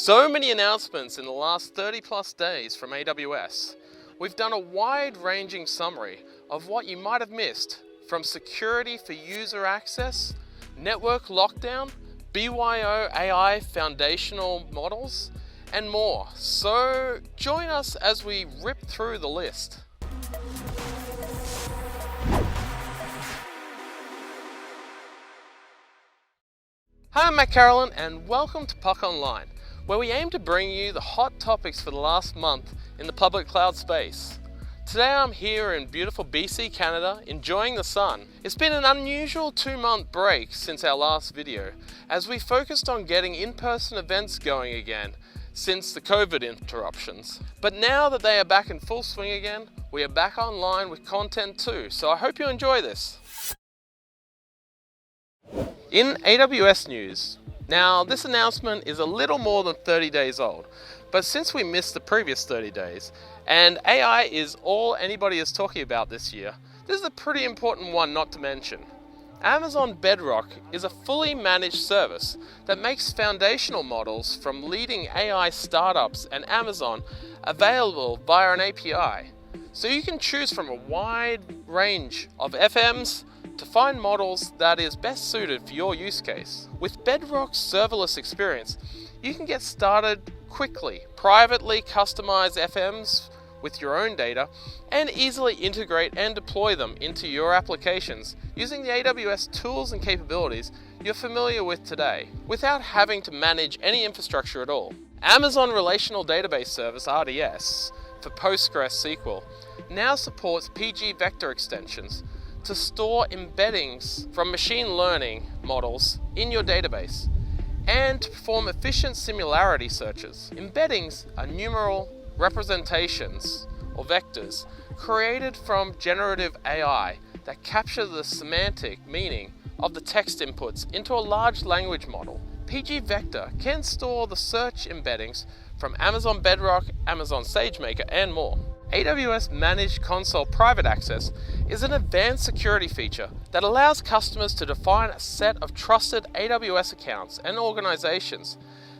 So many announcements in the last 30 plus days from AWS. We've done a wide-ranging summary of what you might have missed, from security for user access, network lockdown, BYO AI foundational models, and more. So join us as we rip through the list. Hi, I'm Matt Carolyn and welcome to Puck Online, where we aim to bring you the hot topics for the last month in the public cloud space. Today I'm here in beautiful BC, Canada, enjoying the sun. It's been an unusual 2-month break since our last video, as we focused on getting in-person events going again since the COVID interruptions. But now that they are back in full swing again, we are back online with content too, so I hope you enjoy this. In AWS news, now this announcement is a little more than 30 days old, but since we missed the previous 30 days, and AI is all anybody is talking about this year, this is a pretty important one not to mention. Amazon Bedrock is a fully managed service that makes foundational models from leading AI startups and Amazon available via an API. So you can choose from a wide range of FMs to find models that is best suited for your use case. With Bedrock's serverless experience, you can get started quickly, privately customize FMs with your own data, and easily integrate and deploy them into your applications using the AWS tools and capabilities you're familiar with today, without having to manage any infrastructure at all. Amazon Relational Database Service, RDS, for PostgreSQL, now supports PG vector extensions to store embeddings from machine learning models in your database and to perform efficient similarity searches. Embeddings are numeral representations or vectors created from generative AI that capture the semantic meaning of the text inputs into a large language model. PG Vector can store the search embeddings from Amazon Bedrock, Amazon SageMaker, and more. AWS Managed Console Private Access is an advanced security feature that allows customers to define a set of trusted AWS accounts and organizations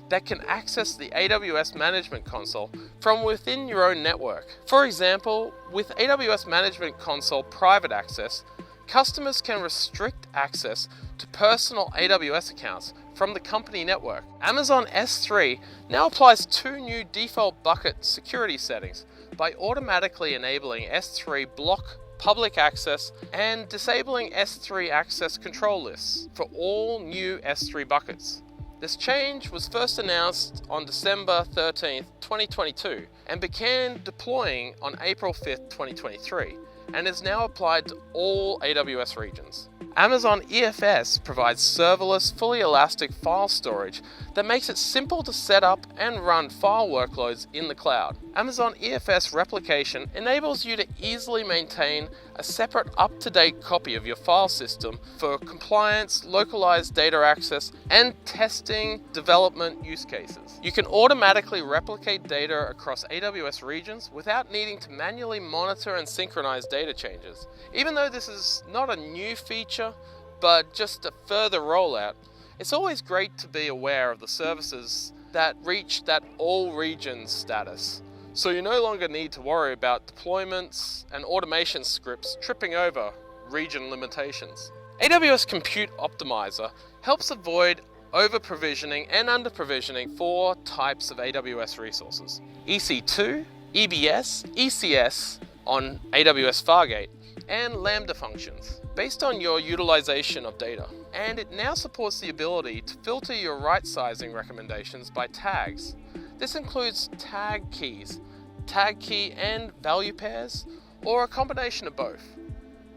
that can access the AWS Management Console from within your own network. For example, with AWS Management Console Private Access, customers can restrict access to personal AWS accounts from the company network. Amazon S3 now applies 2 new default bucket security settings by automatically enabling S3 block public access and disabling S3 access control lists for all new S3 buckets. This change was first announced on December 13th, 2022 and began deploying on April 5th, 2023 and is now applied to all AWS regions. Amazon EFS provides serverless, fully elastic file storage that makes it simple to set up and run file workloads in the cloud. Amazon EFS replication enables you to easily maintain a separate up-to-date copy of your file system for compliance, localized data access, and testing development use cases. You can automatically replicate data across AWS regions without needing to manually monitor and synchronize data changes. Even though this is not a new feature, but just a further rollout, it's always great to be aware of the services that reach that all regions status. So you no longer need to worry about deployments and automation scripts tripping over region limitations. AWS Compute Optimizer helps avoid over-provisioning and under-provisioning 4 types of AWS resources: EC2, EBS, ECS on AWS Fargate, and Lambda functions based on your utilization of data. And it now supports the ability to filter your right sizing recommendations by tags. This includes tag keys, tag key and value pairs, or a combination of both.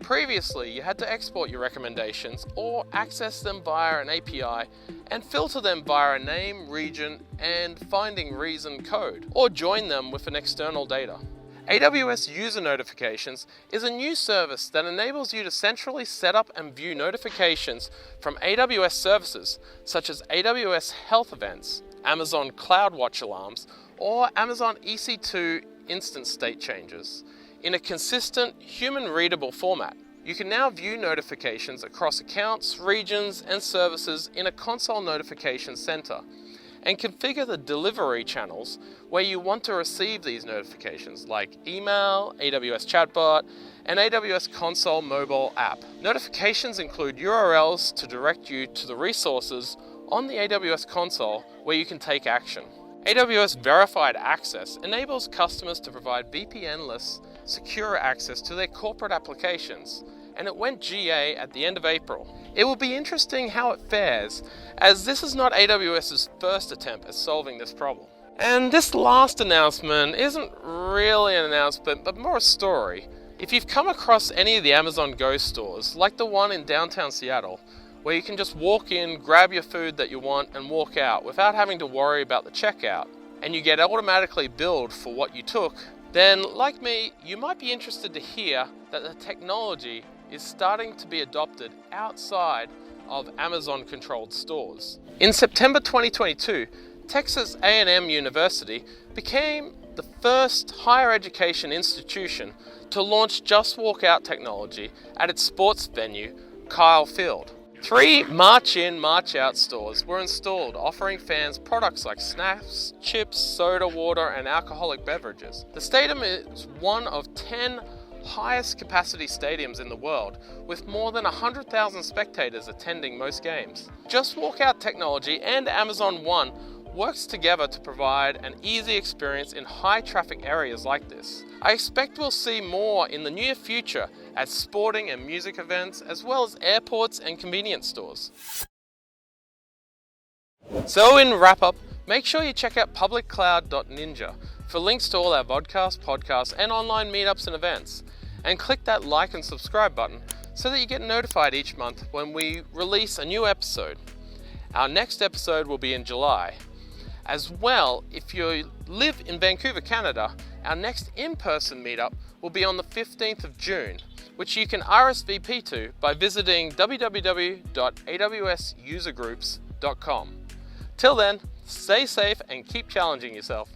Previously, you had to export your recommendations or access them via an API and filter them via a name, region, and finding reason code, or join them with an external data. AWS User Notifications is a new service that enables you to centrally set up and view notifications from AWS services such as AWS Health Events, Amazon CloudWatch alarms, or Amazon EC2 instance state changes in a consistent, human-readable format. You can now view notifications across accounts, regions, and services in a console notification center, and configure the delivery channels where you want to receive these notifications, like email, AWS chatbot, and AWS console mobile app. Notifications include URLs to direct you to the resources on the AWS console where you can take action. AWS Verified Access enables customers to provide VPN-less, secure access to their corporate applications, and it went GA at the end of April. It will be interesting how it fares, as this is not AWS's first attempt at solving this problem. And this last announcement isn't really an announcement, but more a story. If you've come across any of the Amazon Go stores, like the one in downtown Seattle, where you can just walk in, grab your food that you want, and walk out without having to worry about the checkout, and you get automatically billed for what you took, then, like me, you might be interested to hear that the technology is starting to be adopted outside of Amazon-controlled stores. In September 2022, Texas A&M University became the first higher education institution to launch Just Walk Out technology at its sports venue, Kyle Field. 3 March In, March Out stores were installed, offering fans products like snacks, chips, soda, water, and alcoholic beverages. The stadium is one of 10 highest capacity stadiums in the world, with more than 100,000 spectators attending most games. Just Walk Out technology and Amazon One works together to provide an easy experience in high traffic areas like this. I expect we'll see more in the near future at sporting and music events, as well as airports and convenience stores. So in wrap up, make sure you check out publiccloud.ninja for links to all our vodcasts, podcasts, and online meetups and events. And click that like and subscribe button so that you get notified each month when we release a new episode. Our next episode will be in July. As well, if you live in Vancouver, Canada, our next in-person meetup will be on the 15th of June, which you can RSVP to by visiting www.awsusergroups.com. Till then, stay safe and keep challenging yourself.